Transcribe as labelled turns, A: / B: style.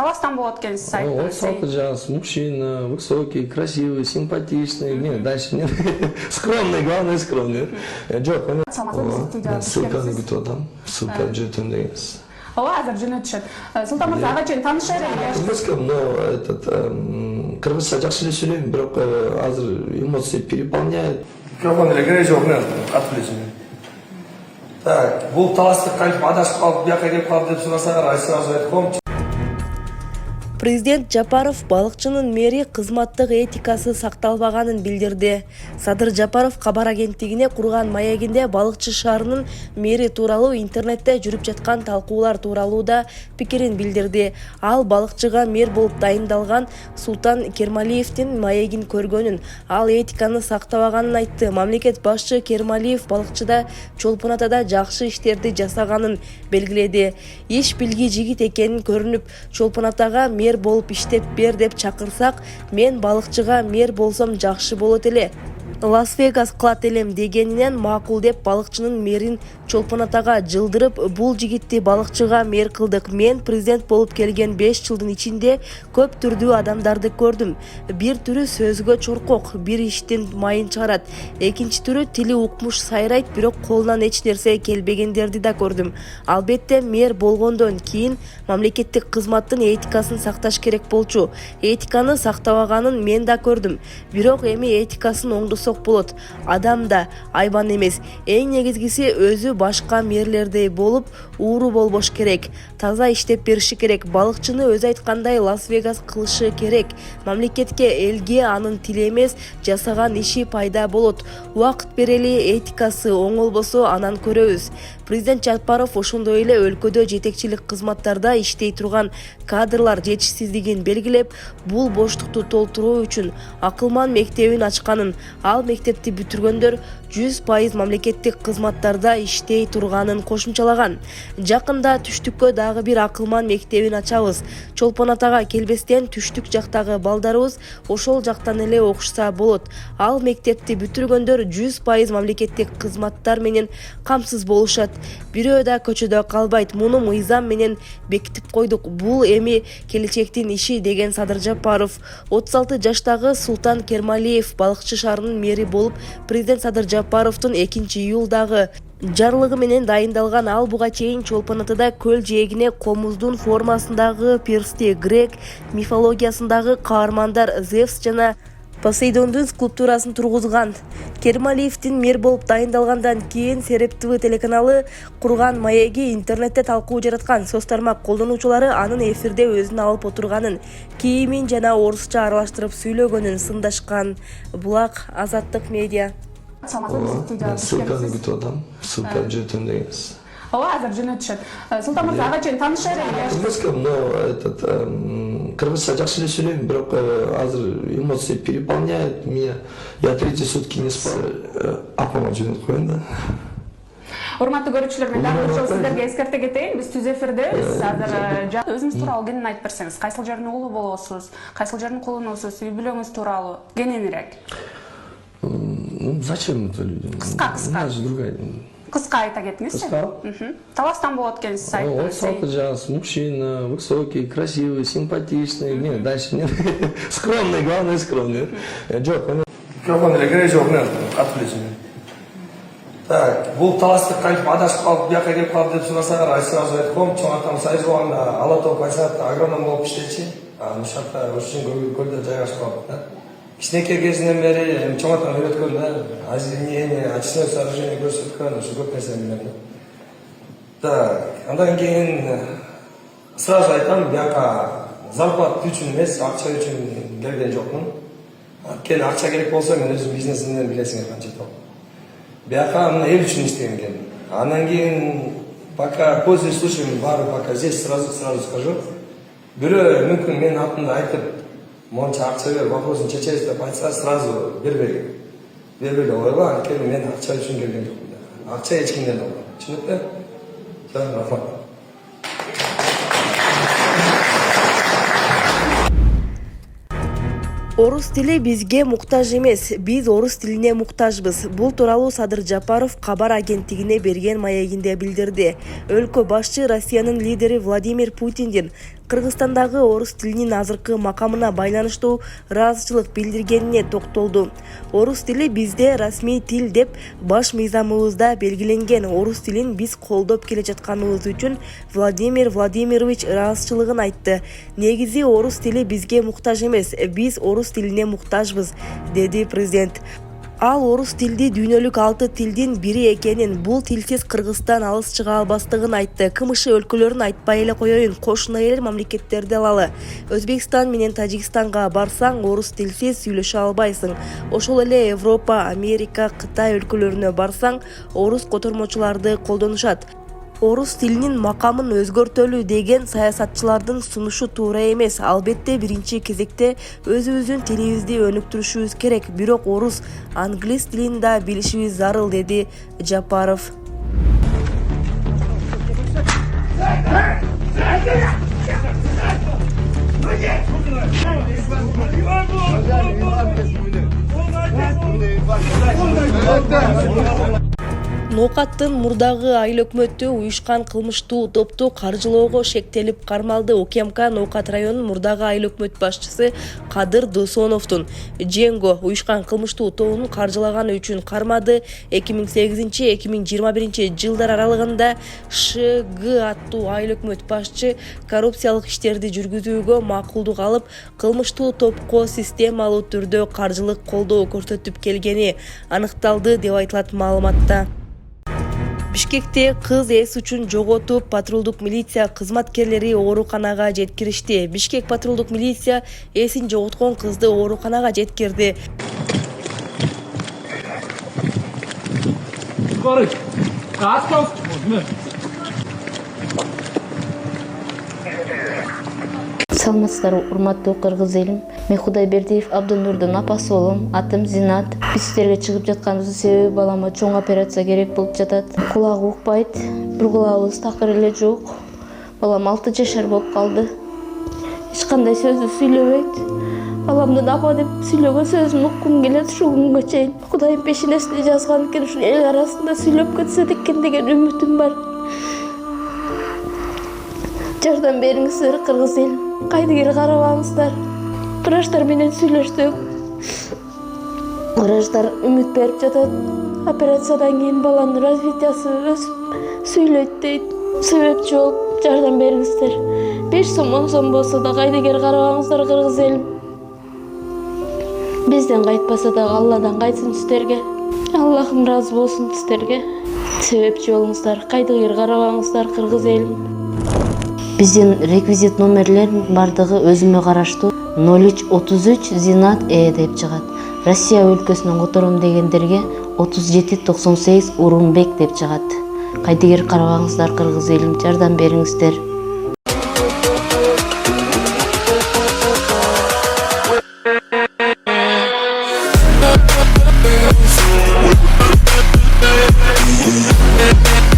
A: Таластан болот экен сайт.
B: Он салты жас, мужчина, высокий, красивый, симпатичный. Не, дальше нет. Скромный, главное скромный. Жок, ссылканы күтүп атам. Ссылка жүртүн дегенсиз.
A: Ооба, азыр жөнөтүшөт. Султан мырза, ага чейин таанышыр эле.
B: Кыргызском, но этот кыргызча жакшы эле сүйлөйм, бирок азыр эмоции переполняет.
C: Микрофон эле керек жок, мен катылышым. Так, бул таластык кантип адашып калып, бияка келип калып деп сурасаңар, сразу айтып коем.
D: Президент Жапаров балыкчынын мэри кызматтык этикасы сакталбаганын билдирди. Садыр Жапаров кабар агенттигине курган маегинде балыкчы шаарынын мэри тууралуу интернетте жүрүп жаткан талкуулар тууралуу да пикирин билдирди. Ал балыкчыга мэр болуп дайындалган Султан Кермалиевдин маегин көргөнүн, ал этиканы сактабаганын айтты. Мамлекет башчы Кермалиев балыкчыда Чолпон Атада жакшы иштерди жасаганын белгиледи. Иш билги жигит экенин көрүнүп, Чолпон Атага мэр болуп иштеп бер деп чакырсак, мен балыкчыга мэр болсом жакшы болот эле. Лас-Вегас кылат элем дегенинен макул деп балыкчынын мэрин Чолпон Атага жылдырып, бул жигитти балыкчыга мэр кылдык. Мен президент болуп келген 5 жылдын ичинде көп түрдүү адамдарды көрдүм. Бир түрү сөзгө чоркок, бир иштин майын чыгарат. Экинчи түрү тили укмуш сайрайт, бирок колунан эч нерсе келбегендерди да көрдүм. Албетте мэр болгондон кийин мамлекеттик кызматтын этикасын сакташ керек болчу. Этиканы сактабаганын мен да көрдүм. Бирок эми этикасын оңдосок болот. Адам да айбан эмес. Эң негизгиси өзү башка мэрлердей болуп, ууру болбош керек. Таза иштеп бериши керек. Балыкчыны өзү айткандай Лас-Вегас кылышы керек. Мамлекетке, элге анын тили эмес, жасаган иши пайда болот. Убакыт берели, этикасы оңолбосо анан көрөбүз. Президент Жапаров ошондой эле өлкөдө жетекчилик кызматтарда иштей турган кадрлар жетишсиздигин белгилеп, бул боштукту толтуруу үчүн Акылман мектебин ачканын, ал мектепти бүтүргөндөр 100% мамлекеттик кызматтарда иштей турганын кошумчалаган. Жакында түштүккө дагы бир Акылман мектебин ачабыз. Чолпон Атага келбестен түштүк жактагы балдарыбыз ошол жактан эле окушса болот. Ал мектепти бүтүргөндөр 100% мамлекеттик кызматтар менен камсыз болушат. Бирөө да көчөдө калбайт. Муну мыйзам менен бекитип койдук. Бул эми келечектин иши, деген Садыр Жапаров. 36 жаштагы Султан Кермалиев балыкчы шаарынын мэри болуп, президент Садыр Жапаровдун 2-июлдагы жарлыгы менен дайындалган. Ал буга чейин Чолпон Атада көл жээгине комуздун формасындагы пирсти, грек мифологиясындагы каармандар Зевс жана Посейдондун скульптурасын тургузган. Кермалиевдин мэр болуп дайындалгандан кийин Сереп ТВ телеканалы курган маеги интернетте талкуу жараткан. Соц тармак колдонуучулары анын эфирде өзүн алып отурганын, кийимин жана орусча аралаштырып сүйлөгөнүн сындашкан. Булак Азаттык медиа.
B: Ссылканы күтүп атам. Ссылка жүртүн дегенсиз.
A: Ооба, азыр жөнөтүшөт. Султан мырза, ага чейин таанышыр эле.
B: Кыргызском, но кыргызча жакшы эле сүйлөйм, бирок азыр эмоции переполняют меня. Я 3 сутки не спал. Апама жөнөтүп коеюн да.
A: Урматтуу көрүүчүлөр, мен дагы ошол сиздерге эскерте кетейин. Биз түз эфирдебиз. Азыр өзүңүз тууралуу кенен айтып берсеңиз, кайсыл жердин уулу болосуз, кайсыл жердин кулунусуз, үй бүлөңүз тууралуу кененирээк.
B: Зачем это людям?
A: Кыска.
B: У нас же другая.
A: Кыска айта кетиңизчи. Таластан болот экен сайт.
B: Он салты жас, мужчина, высокий, красивый, симпатичный. Не, дальше нет. Скромный, главное скромный. Жок,
C: Микрофон эле керек жок, мен катылышым. Так, бул таластык кантип адашып калып, бияка келип калып деп сурасаңар, сразу айтып коем. Чоң атам сайыз болгондо Ала Тоо пайсаатта агроном болуп иштечи. Ошол жакта ошол көлдө жайгашып калып да. Кичинекей кезинен бери чоң атам үйрөткөн да, очистное сооружение көрсөткөн, ошо көп нерсени билем. Так, андан кийин сразу айтам, бияка зарплата үчүн эмес, акча үчүн келген жокмун. Кен акча керек болсо, мен өзүм бизнесимден билесиңер канча топ. Бияка мына эл үчүн иштейм экен. Андан кийин пока пользуясь случаем, баары пока здесь сразу скажу. Бирөө мүмкүн менин атымды айтып, монча акча бер, вопросын чечебиз деп айтса, сразу бербей ойла, анткени мен акча үчүн келген жокмун. Акча эч кимден албайм. Түшүнүктү? Рахмат.
D: Орус тили бизге муктаж эмес, биз орус тилине муктажбыз. Бул тууралуу Садыр Жапаров кабар агенттигине берген маегинде билдирди. Өлкө башчы Россиянын лидери Владимир Путиндин Кыргызстандагы орус тилинин азыркы макамына байланыштуу ыраазычылык билдиргенине токтолду. Орус тили бизде расмий тил деп баш мыйзамыбызда белгиленген. Орус тилин биз колдоп келе жатканыбыз үчүн Владимир Владимирович ыраазычылыгын айтты. Негизи орус тили бизге муктаж эмес, биз орус тилине муктажбыз, деди президент. Ал орус тилди дүйнөлүк 6 тилдин бири экенин, бул тилсиз Кыргызстан алыс чыга албастыгын айтты. КМШ өлкөлөрүн айтпай эле коеюн, кошуна эл мамлекеттерди алалы. Өзбекстан менен Тажикстанга барсаң, орус тилсиз сүйлөшө албайсың. Ошол эле Европа, Америка, Кытай өлкөлөрүнө барсаң, орус котормочуларды колдонушат. Орус тилинин макамын өзгөртөлү деген саясатчылардын сунушу туура эмес. Албетте биринчи кезекте өзүбүздүн тилибизди өнүктүрүшүбүз керек. Бирок орус, англис тилин да билишибиз зарыл, деди Жапаров. Ноокаттын мурдагы айыл өкмөтү уюшкан кылмыштуу топту каржылоого шектелип кармалды. УКМК Ноокат районунун мурдагы айыл өкмөт башчысы Кадыр Досоновдун Дженго уюшкан кылмыштуу тобун каржылаганы үчүн кармады. 2008-2021 жылдар аралыгында ШГ аттуу айыл өкмөт башчы коррупциялык иштерди жүргүзүүгө макулдук алып, кылмыштуу топко системалуу түрдө каржылык колдоо көрсөтүп келгени аныкталды деп айтылат маалыматта. Бишкекте кыз эс үчүн жоготуп, патрулдук милиция кызматкерлери ооруканага жеткиришти. Бишкек патрулдук милиция эсин жоготкон кызды ооруканага жеткирди.
E: Саламатсыздарбы, урматтуу кыргыз элим. Мен Кудайбердиев Абдынурдун апасы болом. Атым Зинат. Биз сиздерге чыгып жатканыбыздын себеби балама чоң операция керек болуп жатат. Кулагы укпайт, бир кулагыбыз такыр эле жок. Балам 6 жашар болуп калды. Эч кандай сөздү сүйлөбөйт. Баламдын апа деп сүйлөгөн сөзүн уккум келет ушу күнгө чейин. Кудайым пешенесине жазган экен, ушу эл арасында сүйлөп кетсе экен деген үмүтүм бар. Жардам бериңиздер кыргыз эл. Кайдыгер карабаңыздар. Врачтар менен сүйлөштүк. Врачтар үмүт берип жатат. Операциядан кийин баланын развитиясы өсүп сүйлөйт дейт. Себеп жок, жардам бериңиздер. 5 сом 10 сом болсо да кайдыгер карабаңыздар кыргыз элим. Бизден кайтпаса да Алладан кайтсын сиздерге. Аллахым ыраазы болсун сиздерге. Себепчи болуңуздар, кайдыгер карабаңыздар кыргыз элим. Биздин реквизит номерлер бардыгы өзүмө караштуу 0333 Зинат деп чыгат. Россия өлкөсүнөн котором дегендерге 3798 Урунбек деп чыгат. Кайдыгер карабаңыздар кыргыз элим, жардам бериңиздер.
F: Yeah.